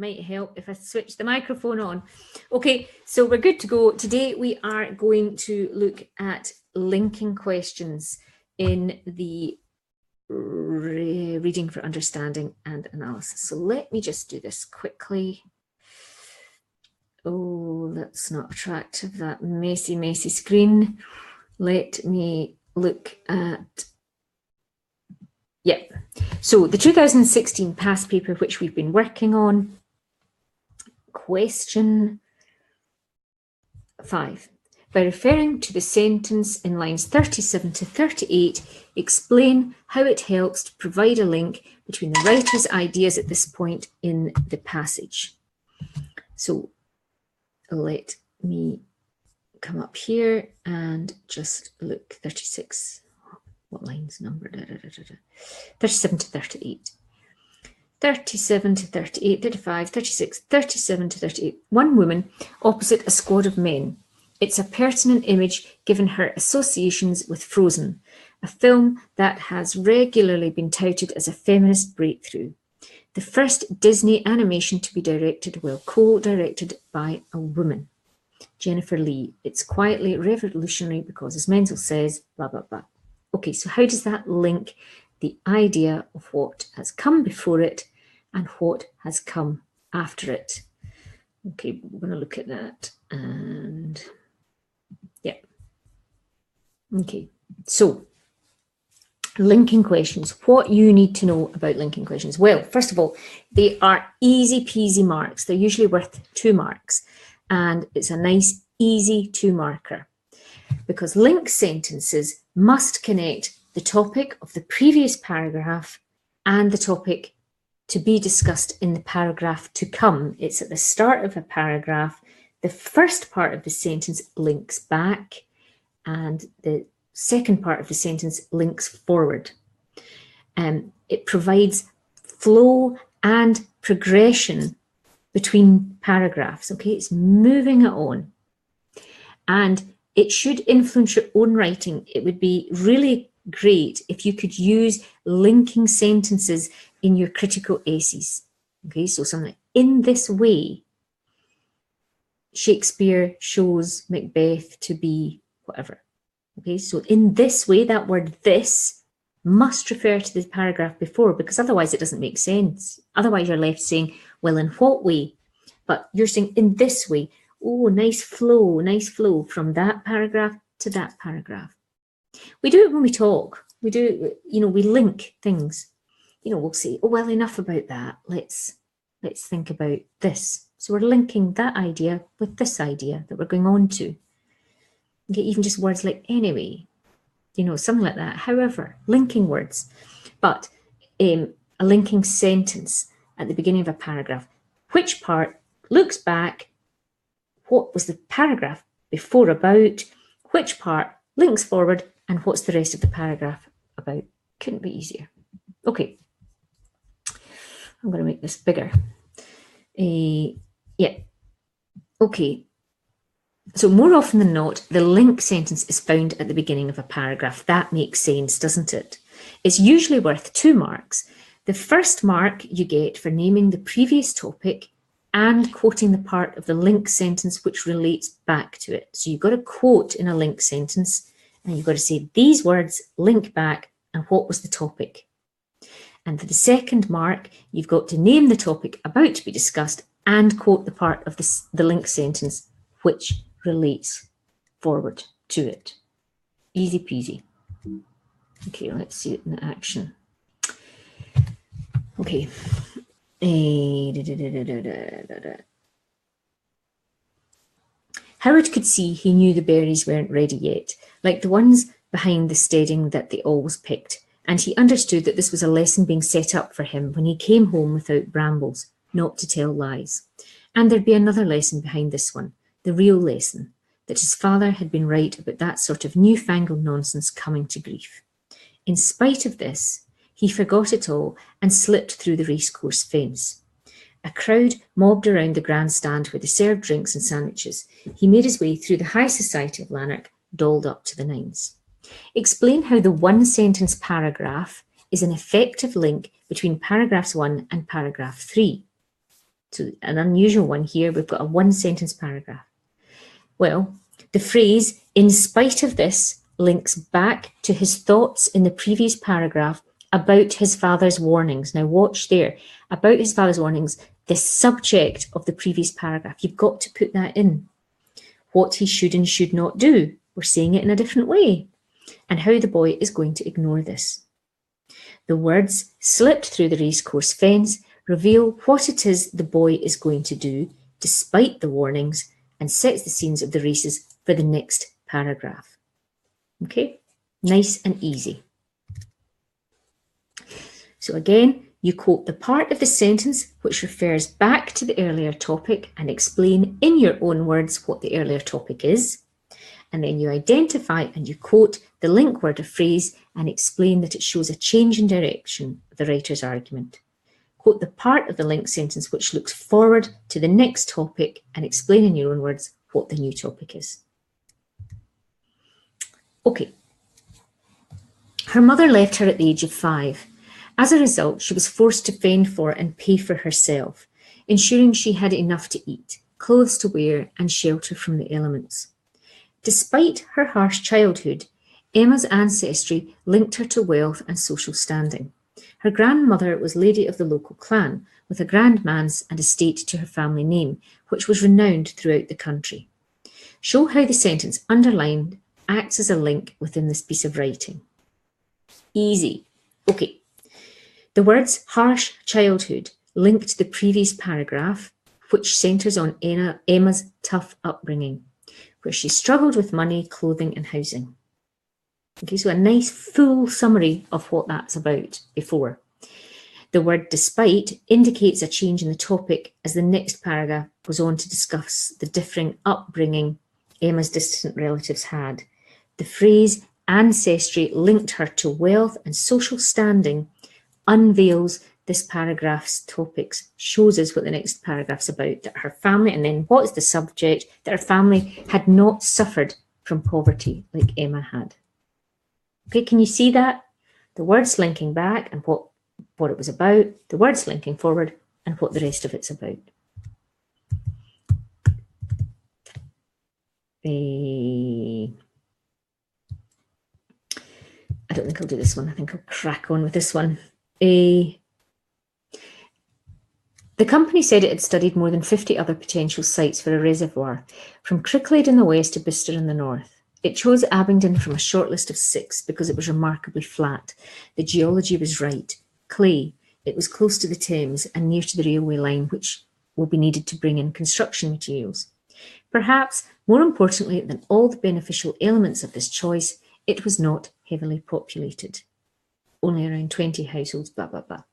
might help if I switch the microphone on. Okay, so we're good to go. Today we are going to look at linking questions in the reading for understanding and analysis. So let me just do this quickly. Oh, that's not attractive, that messy screen. Let me look at, yep. So the 2016 past paper, which we've been working on, question 5. By referring to the sentence in lines 37 to 38, explain how it helps to provide a link between the writer's ideas at this point in the passage. So let me come up here and just look 36. What line's number? 37 to 38. 37 to 38, 35, 36, 37 to 38. One woman opposite a squad of men. It's a pertinent image given her associations with Frozen, a film that has regularly been touted as a feminist breakthrough. The first Disney animation to be directed, well, co-directed by a woman. Jennifer Lee. It's quietly revolutionary because, as Menzel says, blah, blah, blah. Okay, so how does that link the idea of what has come before it and what has come after it? Okay, we're going to look at that. And yeah. Okay, so linking questions. What you need to know about linking questions. Well, first of all, they are easy peasy marks. They're usually worth 2 marks. And it's a nice, easy 2-marker. Because linked sentences must connect the topic of the previous paragraph and the topic to be discussed in the paragraph to come. It's at the start of a paragraph. The first part of the sentence links back and the second part of the sentence links forward. It provides flow and progression between paragraphs. Okay, it's moving it on. And it should influence your own writing. It would be really great if you could use linking sentences in your critical essays. Okay, so something like, in this way, Shakespeare shows Macbeth to be whatever. Okay, so in this way, that word this must refer to the paragraph before, because otherwise it doesn't make sense. Otherwise you're left saying, well, in what way? But you're saying in this way. Oh, nice flow from that paragraph to that paragraph. We do it when we talk. We do, we link things. We'll say, oh, well, enough about that. Let's think about this. So we're linking that idea with this idea that we're going on to. Okay, even just words like anyway, something like that. However, linking words. But a linking sentence at the beginning of a paragraph. Which part looks back? What was the paragraph before about? Which part links forward? And what's the rest of the paragraph about? Couldn't be easier. Okay. I'm going to make this bigger. Yeah. Okay. So more often than not, the link sentence is found at the beginning of a paragraph. That makes sense, doesn't it? It's usually worth 2 marks. The first mark you get for naming the previous topic and quoting the part of the link sentence which relates back to it. So you've got a quote in a link sentence and you've got to say these words link back and what was the topic. And for the second mark, you've got to name the topic about to be discussed and quote the part of the link sentence which relates forward to it. Easy peasy. Okay, let's see it in action. Okay. Howard could see he knew the berries weren't ready yet, like the ones behind the steading that they always picked, and he understood that this was a lesson being set up for him when he came home without brambles, not to tell lies. And there'd be another lesson behind this one, the real lesson, that his father had been right about that sort of newfangled nonsense coming to grief. In spite of this, he forgot it all and slipped through the racecourse fence. A crowd mobbed around the grandstand where they served drinks and sandwiches. He made his way through the high society of Lanark, dolled up to the nines. Explain how the one-sentence paragraph is an effective link between paragraphs 1 and paragraph 3. So an unusual one here, we've got a one-sentence paragraph. Well, the phrase, in spite of this, links back to his thoughts in the previous paragraph about his father's warnings. Now watch there, about his father's warnings, the subject of the previous paragraph. You've got to put that in. What he should and should not do. We're saying it in a different way. And how the boy is going to ignore this. The words slipped through the racecourse fence reveal what it is the boy is going to do, despite the warnings, and sets the scenes of the races for the next paragraph. Okay, nice and easy. So again, you quote the part of the sentence which refers back to the earlier topic and explain in your own words what the earlier topic is. And then you identify and you quote the link word or phrase and explain that it shows a change in direction of the writer's argument. Quote the part of the linked sentence which looks forward to the next topic and explain in your own words what the new topic is. Okay. Her mother left her at the age of 5. As a result, she was forced to fend for and pay for herself, ensuring she had enough to eat, clothes to wear, and shelter from the elements. Despite her harsh childhood, Emma's ancestry linked her to wealth and social standing. Her grandmother was lady of the local clan, with a grandmanse and estate to her family name, which was renowned throughout the country. Show how the sentence underlined acts as a link within this piece of writing. Easy. Okay. The words harsh childhood link to the previous paragraph, which centres on Emma's tough upbringing, where she struggled with money, clothing and housing. Okay, so a nice full summary of what that's about before. The word despite indicates a change in the topic as the next paragraph goes on to discuss the differing upbringing Emma's distant relatives had. The phrase ancestry linked her to wealth and social standing unveils this paragraph's topics, shows us what the next paragraph's about, that her family, and then what's the subject, that her family had not suffered from poverty like Emma had. Okay, can you see that? The words linking back and what it was about, the words linking forward and what the rest of it's about. I don't think I'll do this one. I think I'll crack on with this one. The company said it had studied more than 50 other potential sites for a reservoir, from Cricklade in the west to Bicester in the north. It chose Abingdon from a short list of 6 because it was remarkably flat. The geology was right. Clay. It was close to the Thames and near to the railway line, which will be needed to bring in construction materials. Perhaps, more importantly than all the beneficial elements of this choice, it was not heavily populated. Only around 20 households, blah, blah, blah.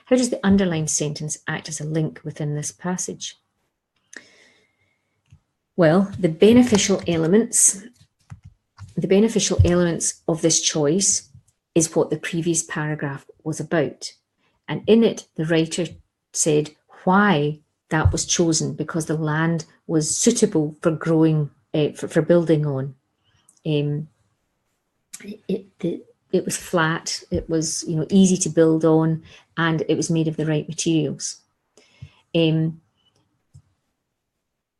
How does the underlined sentence act as a link within this passage? Well, the beneficial elements of this choice is what the previous paragraph was about. And in it, the writer said why that was chosen, because the land was suitable for growing, for building on. It was flat, it was easy to build on, and it was made of the right materials.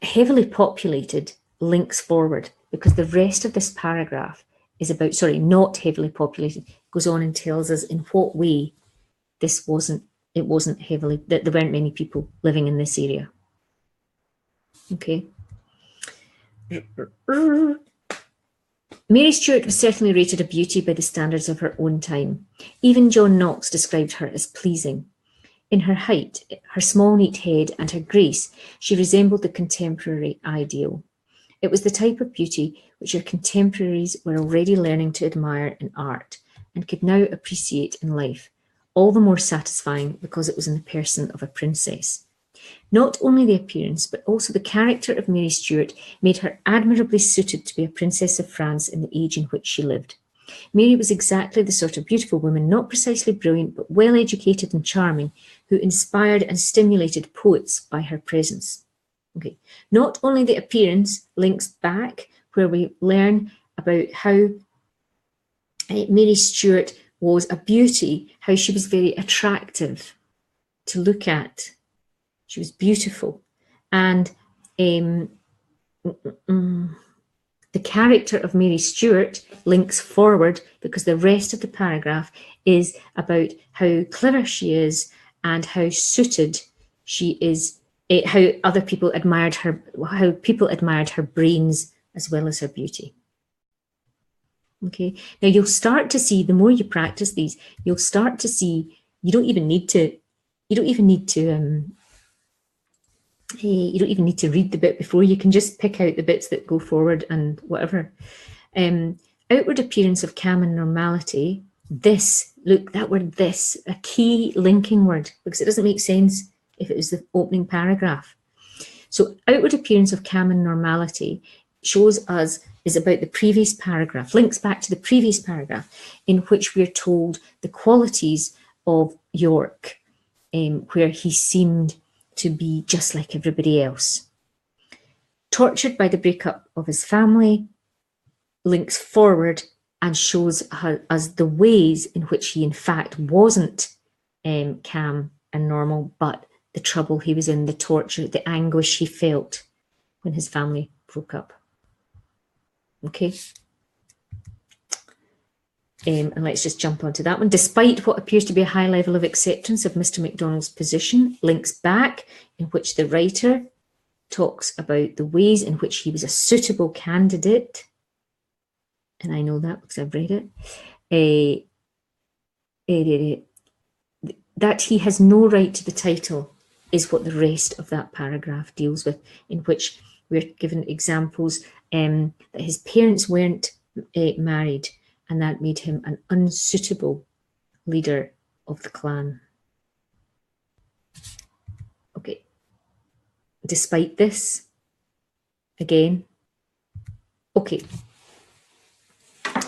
Heavily populated links forward because the rest of this paragraph is about, not heavily populated, goes on and tells us in what way it wasn't heavily, that there weren't many people living in this area. Okay. Mary Stuart was certainly rated a beauty by the standards of her own time. Even John Knox described her as pleasing. In her height, her small neat head and her grace, she resembled the contemporary ideal. It was the type of beauty which her contemporaries were already learning to admire in art and could now appreciate in life, all the more satisfying because it was in the person of a princess. Not only the appearance, but also the character of Mary Stuart made her admirably suited to be a princess of France in the age in which she lived. Mary was exactly the sort of beautiful woman, not precisely brilliant, but well educated and charming, who inspired and stimulated poets by her presence. Okay. Not only the appearance links back, where we learn about how Mary Stuart was a beauty, how she was very attractive to look at. She was beautiful. And the character of Mary Stuart links forward because the rest of the paragraph is about how clever she is and how suited she is, how other people admired her, how people admired her brains as well as her beauty. Okay, now you'll start to see, the more you practice these, you'll start to see you don't even need to read the bit before. You can just pick out the bits that go forward and whatever. Outward appearance of calm and normality. This, look, that word this, a key linking word, because it doesn't make sense if it was the opening paragraph. So outward appearance of calm and normality shows us, is about the previous paragraph, links back to the previous paragraph in which we're told the qualities of York, where he seemed to be just like everybody else. Tortured by the breakup of his family, links forward and shows us the ways in which he in fact wasn't calm and normal, but the trouble he was in, the torture, the anguish he felt when his family broke up. Okay. And let's just jump onto that one. Despite what appears to be a high level of acceptance of Mr. MacDonald's position, links back in which the writer talks about the ways in which he was a suitable candidate. And I know that because I've read it. That he has no right to the title is what the rest of that paragraph deals with, in which we're given examples that his parents weren't married, and that made him an unsuitable leader of the clan. Okay. Despite this, again, okay.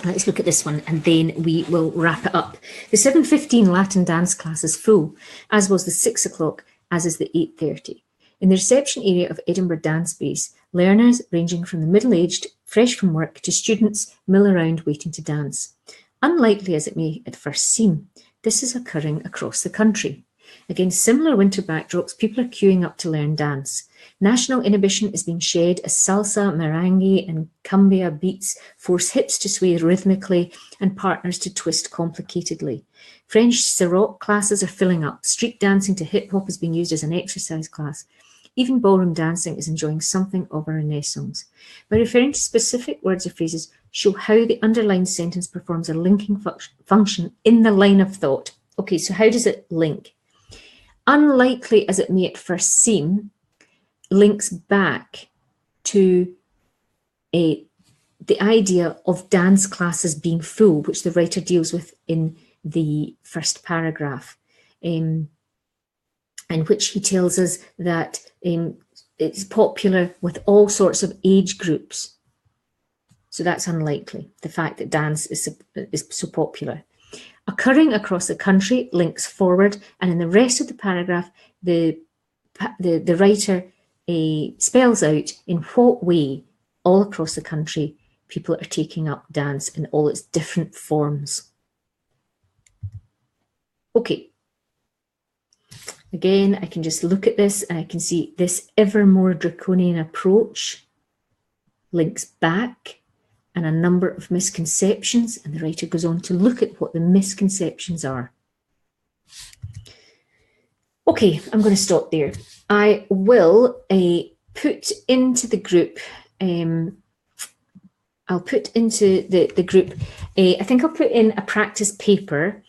Let's look at this one and then we will wrap it up. The 7:15 Latin dance class is full, as was the 6 o'clock, as is the 8:30. In the reception area of Edinburgh Dance Base, learners ranging from the middle-aged, fresh from work, to students mill around waiting to dance. Unlikely as it may at first seem, this is occurring across the country. Against similar winter backdrops, people are queuing up to learn dance. National inhibition is being shed as salsa, merengue and cumbia beats force hips to sway rhythmically and partners to twist complicatedly. French Sarot classes are filling up. Street dancing to hip-hop is being used as an exercise class. Even ballroom dancing is enjoying something of a renaissance. By referring to specific words or phrases, show how the underlined sentence performs a linking function in the line of thought. Okay, so how does it link? Unlikely as it may at first seem, links back to the idea of dance classes being full, which the writer deals with in the first paragraph, in which he tells us that it's popular with all sorts of age groups. So that's unlikely, the fact that dance is so popular. Occurring across the country links forward, and in the rest of the paragraph, the writer spells out in what way all across the country people are taking up dance in all its different forms. Okay. Again, I can just look at this and I can see this ever more draconian approach links back and a number of misconceptions, and the writer goes on to look at what the misconceptions are. Okay, I'm going to stop there. I will put into the group, I'll put into the group, I think I'll put in a practice paper,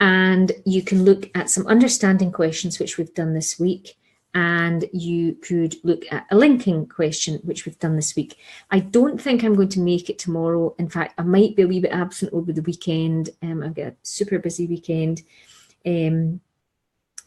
and you can look at some understanding questions which we've done this week, and you could look at a linking question which we've done this week. I don't think I'm going to make it tomorrow. In fact, I might be a wee bit absent over the weekend. I've got a super busy weekend,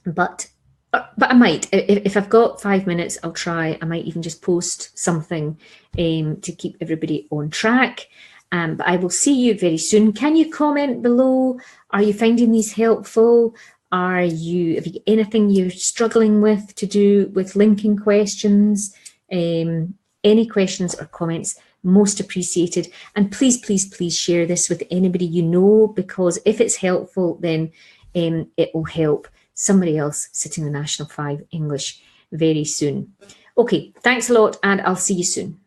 but I might. If I've got 5 minutes, I'll try. I might even just post something to keep everybody on track. But I will see you very soon. Can you comment below? Are you finding these helpful? Have you got anything you're struggling with to do with linking questions? Any questions or comments, most appreciated. And please, please, please share this with anybody you know, because if it's helpful, then it will help somebody else sitting the National 5 English very soon. Okay, thanks a lot, and I'll see you soon.